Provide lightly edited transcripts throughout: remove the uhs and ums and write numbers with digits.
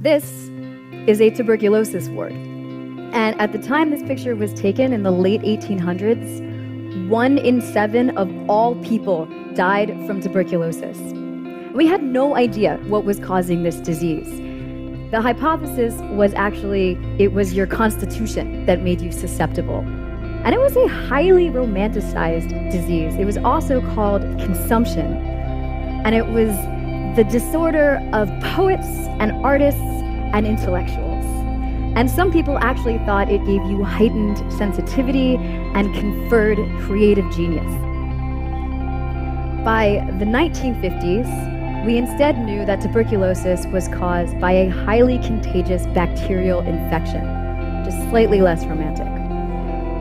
This is a tuberculosis ward. And at the time this picture was taken in the late 1800s, 1 in 7 of all people died from tuberculosis. We had no idea what was causing this disease. The hypothesis was actually it was your constitution that made you susceptible. And it was a highly romanticized disease. It was also called consumption. And it was the disorder of poets and artists and intellectuals. And some people actually thought it gave you heightened sensitivity and conferred creative genius. By the 1950s, we instead knew that tuberculosis was caused by a highly contagious bacterial infection, just slightly less romantic.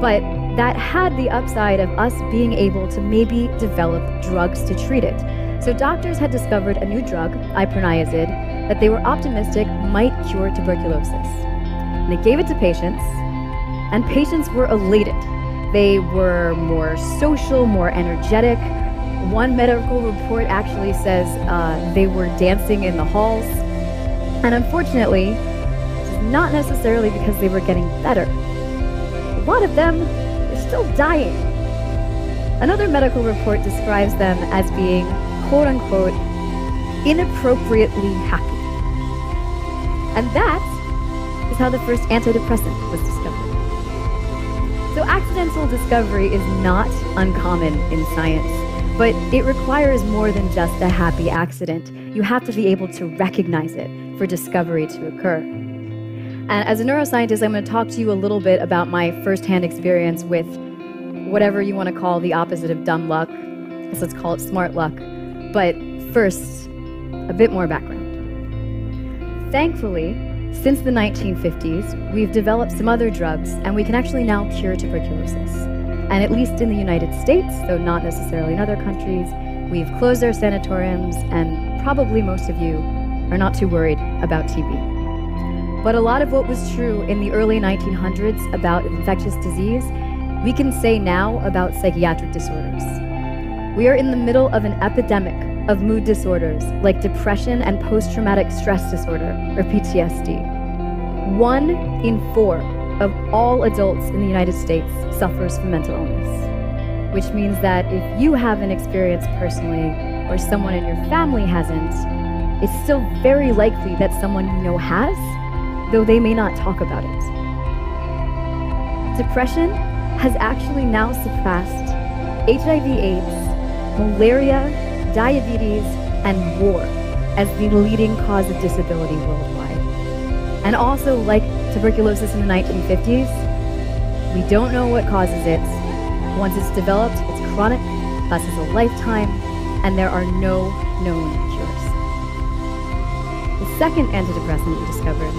But that had the upside of us being able to maybe develop drugs to treat it. So doctors had discovered a new drug, iproniazid, that they were optimistic might cure tuberculosis. And they gave it to patients, and patients were elated. They were more social, more energetic. One medical report actually says they were dancing in the halls. And unfortunately, this is not necessarily because they were getting better. A lot of them are still dying. Another medical report describes them as being, quote unquote, inappropriately happy. And that is how the first antidepressant was discovered. So accidental discovery is not uncommon in science, but it requires more than just a happy accident. You have to be able to recognize it for discovery to occur. And as a neuroscientist, I'm going to talk to you a little bit about my firsthand experience with whatever you want to call the opposite of dumb luck. So let's call it smart luck. But first, a bit more background. Thankfully, since the 1950s, we've developed some other drugs, and we can actually now cure tuberculosis. And at least in the United States, though not necessarily in other countries, we've closed our sanatoriums, and probably most of you are not too worried about TB. But a lot of what was true in the early 1900s about infectious disease, we can say now about psychiatric disorders. We are in the middle of an epidemic of mood disorders like depression and post-traumatic stress disorder, or PTSD. 1 in 4 of all adults in the United States suffers from mental illness, which means that if you haven't experienced personally, or someone in your family hasn't, it's still very likely that someone you know has, though they may not talk about it. Depression has actually now surpassed HIV/AIDS, malaria, diabetes, and war as the leading cause of disability worldwide. And also, like tuberculosis in the 1950s, we don't know what causes it. Once it's developed, it's chronic, lasts a lifetime, and there are no known cures. The second antidepressant we discovered,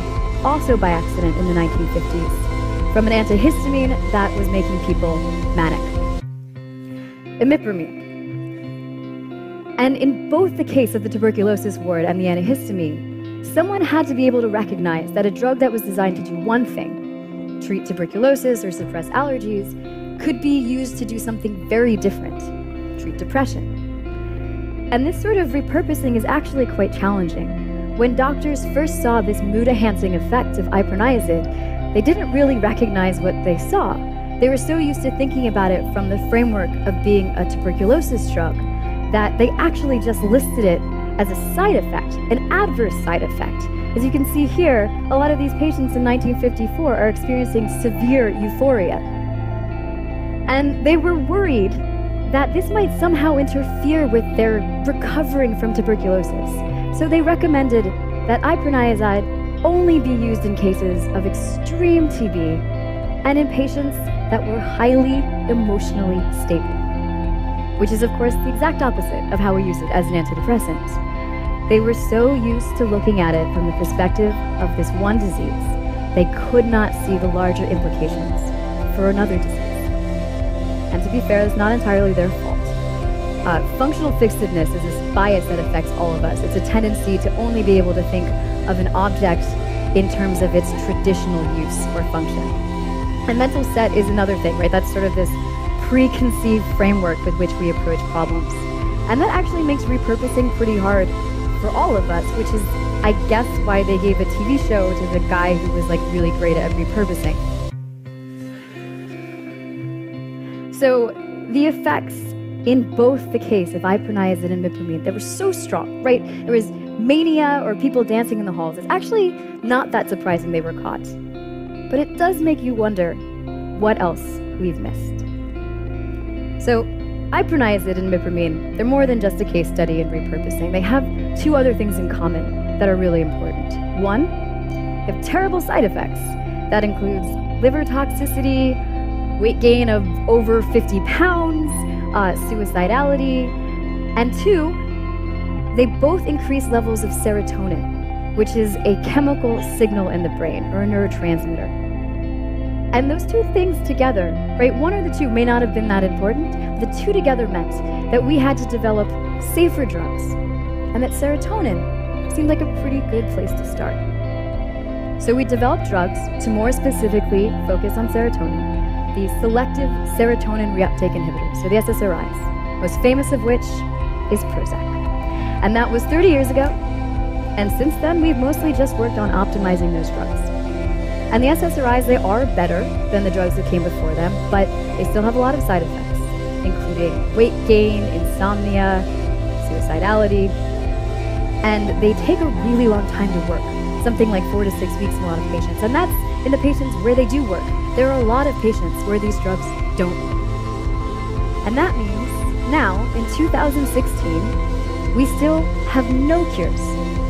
also by accident in the 1950s, from an antihistamine that was making people manic. Imipramine. And in both the case of the tuberculosis ward and the antihistamine, someone had to be able to recognize that a drug that was designed to do one thing, treat tuberculosis or suppress allergies, could be used to do something very different, treat depression. And this sort of repurposing is actually quite challenging. When doctors first saw this mood-enhancing effect of iproniazid, they didn't really recognize what they saw. They were so used to thinking about it from the framework of being a tuberculosis drug that they actually just listed it as a side effect, an adverse side effect. As you can see here, a lot of these patients in 1954 are experiencing severe euphoria. And they were worried that this might somehow interfere with their recovering from tuberculosis. So they recommended that iproniazid only be used in cases of extreme TB and in patients that were highly emotionally stable, which is, of course, the exact opposite of how we use it as an antidepressant. They were so used to looking at it from the perspective of this one disease, they could not see the larger implications for another disease. And to be fair, it's not entirely their fault. Functional fixedness is this bias that affects all of us. It's a tendency to only be able to think of an object in terms of its traditional use or function. And mental set is another thing, right? That's sort of this preconceived framework with which we approach problems. And that actually makes repurposing pretty hard for all of us, which is I guess why they gave a TV show to the guy who was like really great at repurposing. So the effects in both the case of iproniazid and mipramine, they were so strong, right? There was mania or people dancing in the halls. It's actually not that surprising they were caught. But it does make you wonder what else we've missed. So iproniazid and mipramine, they're more than just a case study in repurposing. They have two other things in common that are really important. One, they have terrible side effects. That includes liver toxicity, weight gain of over 50 pounds, suicidality, and two, they both increase levels of serotonin, which is a chemical signal in the brain, or a neurotransmitter. And those two things together, right, one or the two may not have been that important, but the two together meant that we had to develop safer drugs, and that serotonin seemed like a pretty good place to start. So we developed drugs to more specifically focus on serotonin, the selective serotonin reuptake inhibitors, so the SSRIs, most famous of which is Prozac. And that was 30 years ago, and since then we've mostly just worked on optimizing those drugs. And the SSRIs, they are better than the drugs that came before them, but they still have a lot of side effects, including weight gain, insomnia, suicidality, and they take a really long time to work, something like 4 to 6 weeks in a lot of patients. And that's in the patients where they do work. There are a lot of patients where these drugs don't work. And that means now, in 2016, we still have no cures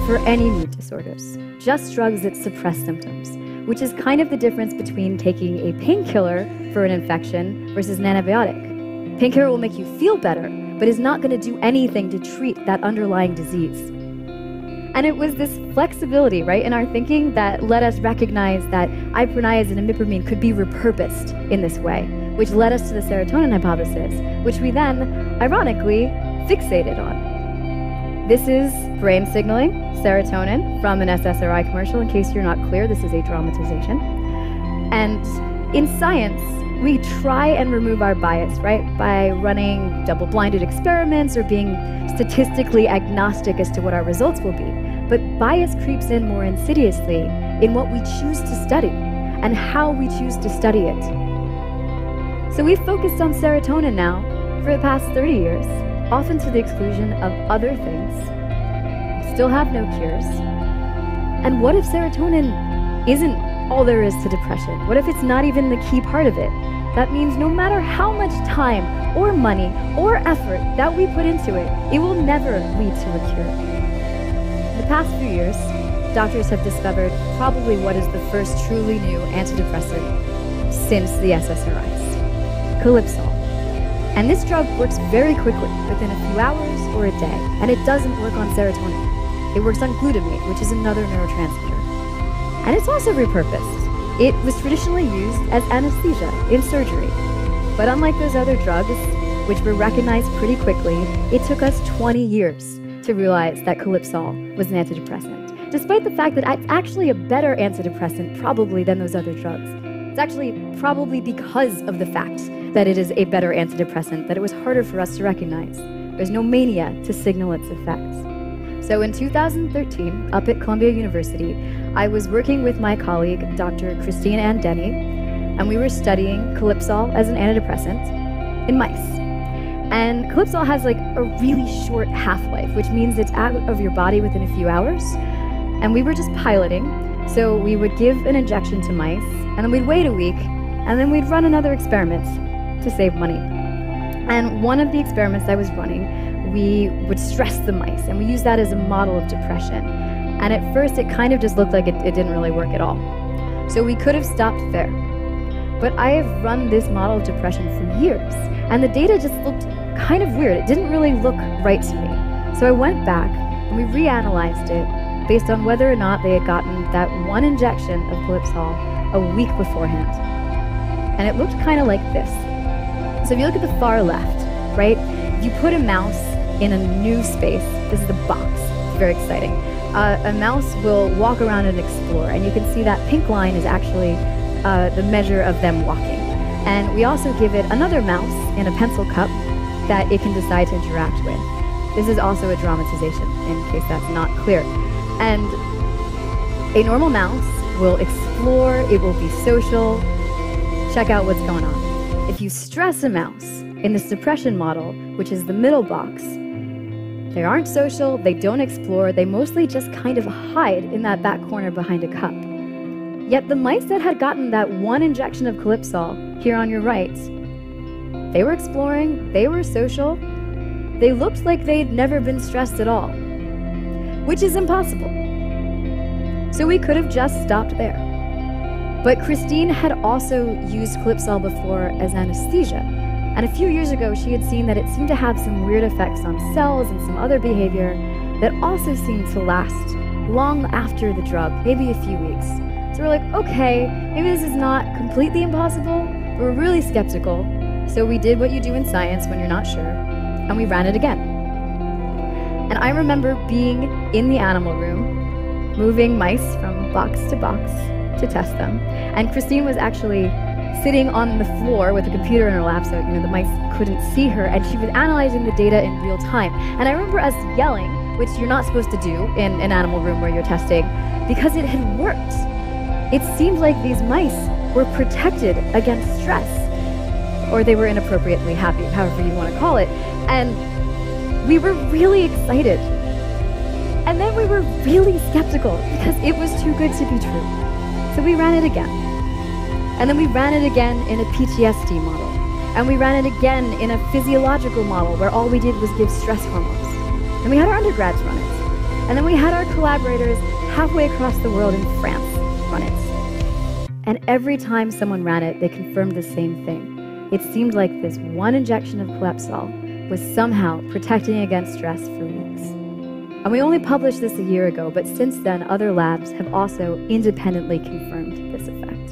for any mood disorders, just drugs that suppress symptoms, which is kind of the difference between taking a painkiller for an infection versus an antibiotic. Painkiller will make you feel better, but is not going to do anything to treat that underlying disease. And it was this flexibility, right, in our thinking that let us recognize that iproniazid and mipramine could be repurposed in this way, which led us to the serotonin hypothesis, which we then, ironically, fixated on. This is brain signaling, serotonin, from an SSRI commercial. In case you're not clear, this is a dramatization. And in science, we try and remove our bias, right, by running double-blinded experiments or being statistically agnostic as to what our results will be. But bias creeps in more insidiously in what we choose to study and how we choose to study it. So we've focused on serotonin now for the past 30 years, often to the exclusion of other things. We still have no cures. And what if serotonin isn't all there is to depression? What if it's not even the key part of it? That means no matter how much time or money or effort that we put into it, it will never lead to a cure. In the past few years, doctors have discovered probably what is the first truly new antidepressant since the SSRIs, Calypsol. And this drug works very quickly, within a few hours or a day, and it doesn't work on serotonin. It works on glutamate, which is another neurotransmitter. And it's also repurposed. It was traditionally used as anesthesia in surgery. But unlike those other drugs, which were recognized pretty quickly, it took us 20 years to realize that Calypsol was an antidepressant, despite the fact that it's actually a better antidepressant probably than those other drugs. It's actually probably because of the fact that it is a better antidepressant that it was harder for us to recognize. There's no mania to signal its effects. So in 2013, up at Columbia University, I was working with my colleague, Dr. Christine Ann Denny, and we were studying Calypsol as an antidepressant in mice. And Calypsol has like a really short half-life, which means it's out of your body within a few hours. And we were just piloting, so we would give an injection to mice, and then we'd wait a week, and then we'd run another experiment to save money. And one of the experiments I was running, we would stress the mice, and we used that as a model of depression. And at first, it kind of just looked like it didn't really work at all. So we could have stopped there. But I have run this model of depression for years, and the data just looked kind of weird. It didn't really look right to me. So I went back, and we reanalyzed it based on whether or not they had gotten that one injection of Calypsol a week beforehand. And it looked kind of like this. So if you look at the far left, right, you put a mouse in a new space. This is the box. It's very exciting. A mouse will walk around and explore, and you can see that pink line is actually the measure of them walking. And we also give it another mouse in a pencil cup that it can decide to interact with. This is also a dramatization, in case that's not clear. And a normal mouse will explore, it will be social, check out what's going on. If you stress a mouse in this depression model, which is the middle box, they aren't social, they don't explore, they mostly just kind of hide in that back corner behind a cup. Yet the mice that had gotten that one injection of calypsol here on your right, they were exploring, they were social, they looked like they'd never been stressed at all, which is impossible. So we could have just stopped there. But Christine had also used calypsol before as anesthesia. And a few years ago, she had seen that it seemed to have some weird effects on cells and some other behavior that also seemed to last long after the drug, maybe a few weeks. So we're like, okay, maybe this is not completely impossible, but we're really skeptical. So we did what you do in science when you're not sure, and we ran it again. And I remember being in the animal room, moving mice from box to test them. And Christine was actually sitting on the floor with a computer in her lap, so the mice couldn't see her, and she was analyzing the data in real time. And I remember us yelling, which you're not supposed to do in an animal room where you're testing, because it had worked. It seemed like these mice were protected against stress, or they were inappropriately happy, however you want to call it. And we were really excited. And then we were really skeptical because it was too good to be true. So we ran it again. And then we ran it again in a Ptsd model. And we ran it again in a physiological model where all we did was give stress hormones. And we had our undergrads run it. And then we had our collaborators halfway across the world in France run it. And every time someone ran it, they confirmed the same thing. It seemed like this one injection of calypsol was somehow protecting against stress for weeks. And we only published this a year ago, but since then, other labs have also independently confirmed this effect.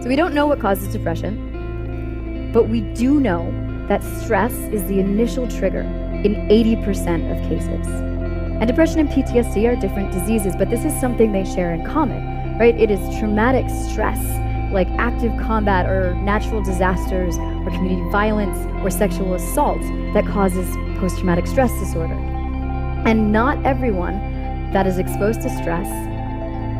So we don't know what causes depression, but we do know that stress is the initial trigger in 80% of cases. And depression and PTSD are different diseases, but this is something they share in common, right? It is traumatic stress, like active combat or natural disasters or community violence or sexual assault that causes post-traumatic stress disorder. And not everyone that is exposed to stress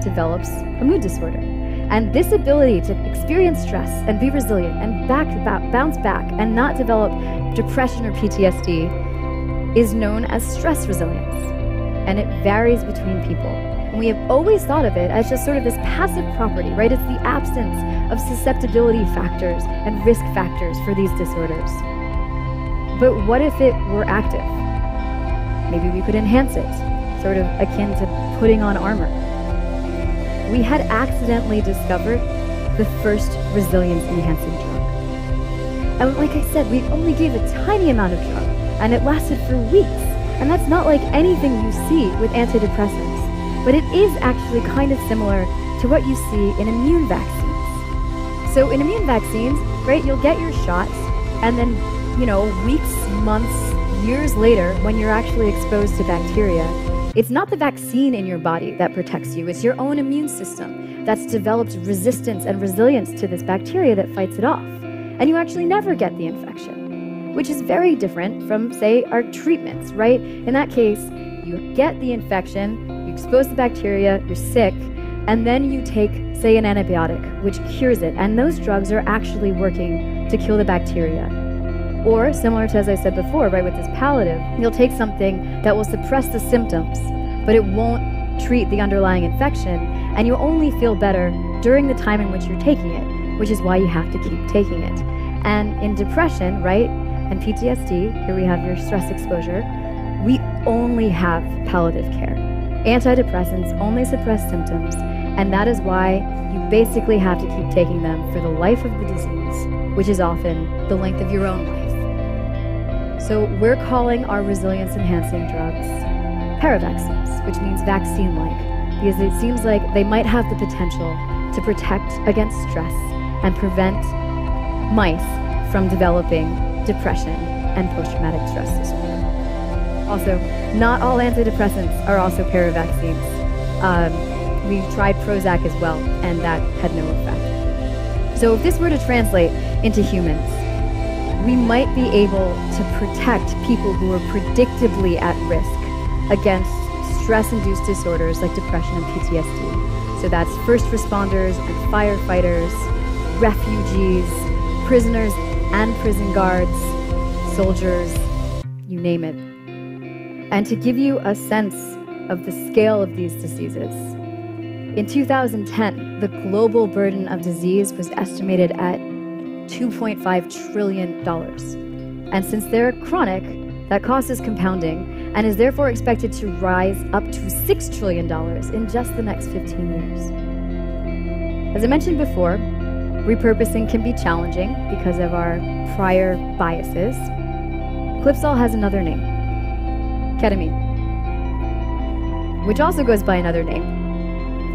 develops a mood disorder. And this ability to experience stress and be resilient and bounce back and not develop depression or PTSD is known as stress resilience. And it varies between people. And we have always thought of it as just sort of this passive property, right? It's the absence of susceptibility factors and risk factors for these disorders. But what if it were active? Maybe we could enhance it, sort of akin to putting on armor. We had accidentally discovered the first resilience-enhancing drug. And like I said, we only gave a tiny amount of drug, and it lasted for weeks. And that's not like anything you see with antidepressants, but it is actually kind of similar to what you see in immune vaccines. So in immune vaccines, right, you'll get your shots, and then, weeks, months, years later, when you're actually exposed to bacteria, it's not the vaccine in your body that protects you, it's your own immune system that's developed resistance and resilience to this bacteria that fights it off. And you actually never get the infection, which is very different from, say, our treatments, right? In that case, you get the infection, you expose the bacteria, you're sick, and then you take, say, an antibiotic, which cures it. And those drugs are actually working to kill the bacteria. Or, similar to, as I said before, right, with this palliative, you'll take something that will suppress the symptoms, but it won't treat the underlying infection, and you'll only feel better during the time in which you're taking it, which is why you have to keep taking it. And in depression, right, and PTSD, here we have your stress exposure, we only have palliative care. Antidepressants only suppress symptoms, and that is why you basically have to keep taking them for the life of the disease, which is often the length of your own life. So we're calling our resilience-enhancing drugs paravaccines, which means vaccine-like, because it seems like they might have the potential to protect against stress and prevent mice from developing depression and post-traumatic stress disorder. Also, not all antidepressants are also paravaccines. We tried Prozac as well, and that had no effect. So if this were to translate into humans, we might be able to protect people who are predictably at risk against stress-induced disorders like depression and PTSD. So that's first responders and firefighters, refugees, prisoners and prison guards, soldiers, you name it. And to give you a sense of the scale of these diseases, in 2010, the global burden of disease was estimated at $2.5 trillion. And since they're chronic, that cost is compounding and is therefore expected to rise up to $6 trillion in just the next 15 years. As I mentioned before, repurposing can be challenging because of our prior biases. Clipsol has another name, ketamine, which also goes by another name,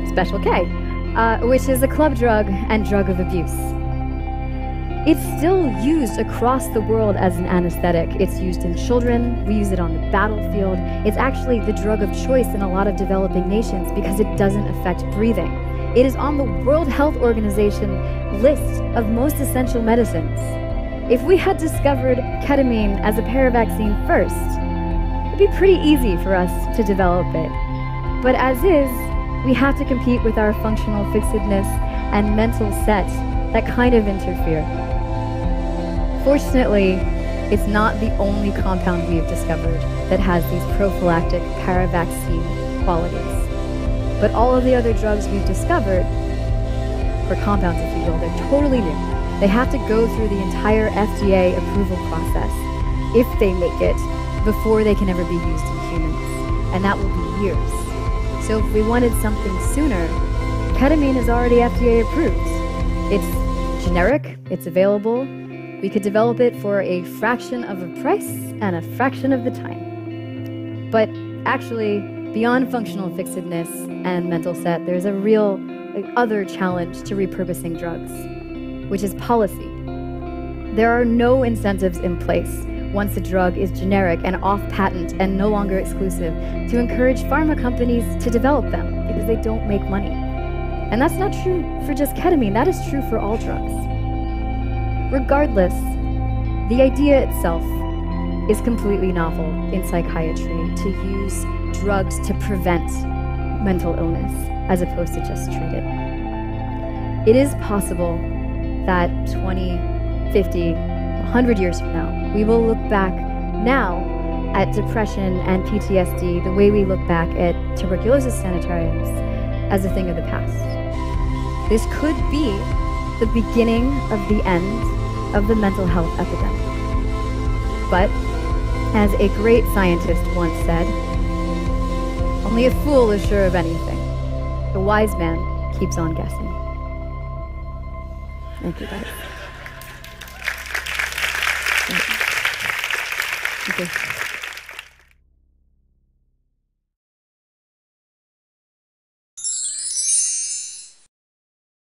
Special K, which is a club drug and drug of abuse. It's still used across the world as an anesthetic. It's used in children, we use it on the battlefield. It's actually the drug of choice in a lot of developing nations because it doesn't affect breathing. It is on the World Health Organization list of most essential medicines. If we had discovered ketamine as a paravaccine first, it'd be pretty easy for us to develop it. But as is, we have to compete with our functional fixedness and mental set that kind of interfere. Fortunately, it's not the only compound we've discovered that has these prophylactic paravaccine qualities. But all of the other drugs we've discovered, or compounds if you will, they're totally new. They have to go through the entire FDA approval process, if they make it, before they can ever be used in humans. And that will be years. So if we wanted something sooner, ketamine is already FDA approved. It's generic, it's available. We could develop it for a fraction of a price and a fraction of the time. But actually, beyond functional fixedness and mental set, there's a real other challenge to repurposing drugs, which is policy. There are no incentives in place once a drug is generic and off patent and no longer exclusive to encourage pharma companies to develop them because they don't make money. And that's not true for just ketamine, that is true for all drugs. Regardless, the idea itself is completely novel in psychiatry to use drugs to prevent mental illness as opposed to just treat it. It is possible that 20, 50, 100 years from now, we will look back now at depression and PTSD the way we look back at tuberculosis sanitariums as a thing of the past. This could be the beginning of the end of the mental health epidemic. But, as a great scientist once said, only a fool is sure of anything. The wise man keeps on guessing. Thank you, guys. Thank you.